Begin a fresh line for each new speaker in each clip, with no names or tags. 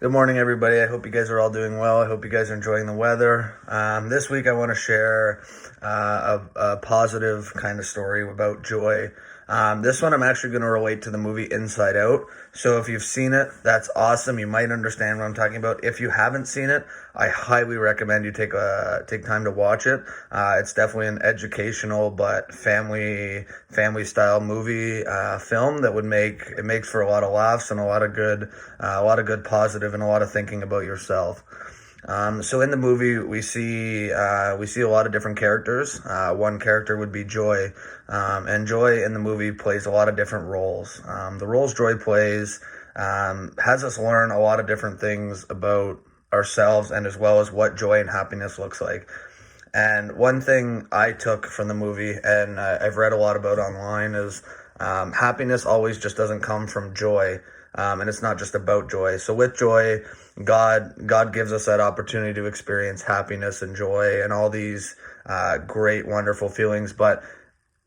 Good morning, everybody. I hope you guys are all doing well. I hope you guys are enjoying the weather. This week, I want to share a positive kind of story about joy. This one, I'm actually going to relate to the movie Inside Out. So, if you've seen it, that's awesome. You might understand what I'm talking about. If you haven't seen it, I highly recommend you take time to watch it. It's definitely an educational but family style movie film that makes for a lot of laughs and a lot of good positive and a lot of thinking about yourself. So in the movie, we see a lot of different characters. One character would be Joy, and Joy in the movie plays a lot of different roles. The roles Joy plays has us learn a lot of different things about ourselves and as well as what joy and happiness looks like. And one thing I took from the movie, and I've read a lot about online, is happiness always just doesn't come from joy, and it's not just about joy. So with joy, God gives us that opportunity to experience happiness and joy and all these great, wonderful feelings. But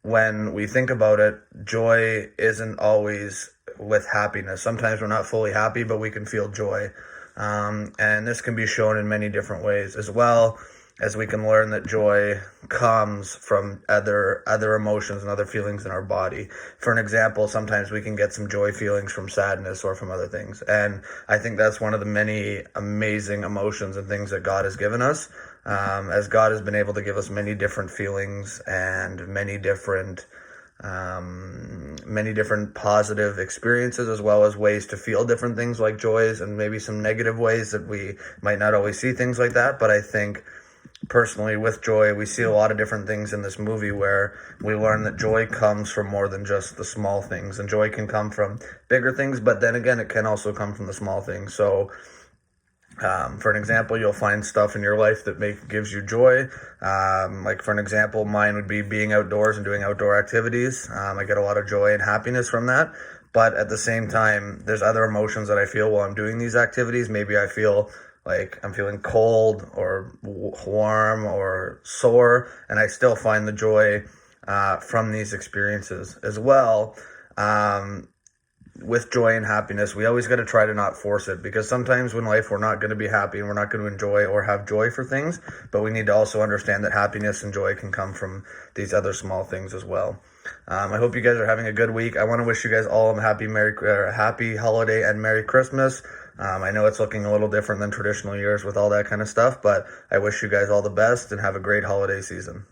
when we think about it, joy isn't always with happiness. Sometimes we're not fully happy, but we can feel joy. And this can be shown in many different ways, as well as we can learn that joy comes from other emotions and other feelings in our body. For an example, sometimes we can get some joy feelings from sadness or from other things. And I think that's one of the many amazing emotions and things that God has given us. As God has been able to give us many different feelings and many different positive experiences, as well as ways to feel different things like joys, and maybe some negative ways that we might not always see things like that. But I think personally, with joy, we see a lot of different things in this movie where we learn that joy comes from more than just the small things, and joy can come from bigger things, but then again, it can also come from the small things. So for an example, you'll find stuff in your life that gives you joy. Like for an example, mine would be being outdoors and doing outdoor activities. I get a lot of joy and happiness from that. But at the same time, there's other emotions that I feel while I'm doing these activities. Maybe I feel like I'm feeling cold or warm or sore, and I still find the joy from these experiences as well. With joy and happiness, we always got to try to not force it, because sometimes in life we're not going to be happy and we're not going to enjoy or have joy for things, but we need to also understand that happiness and joy can come from these other small things as well. I hope you guys are having a good week. I want to wish you guys all a happy holiday and Merry Christmas. I know it's looking a little different than traditional years with all that kind of stuff, but I wish you guys all the best and have a great holiday season.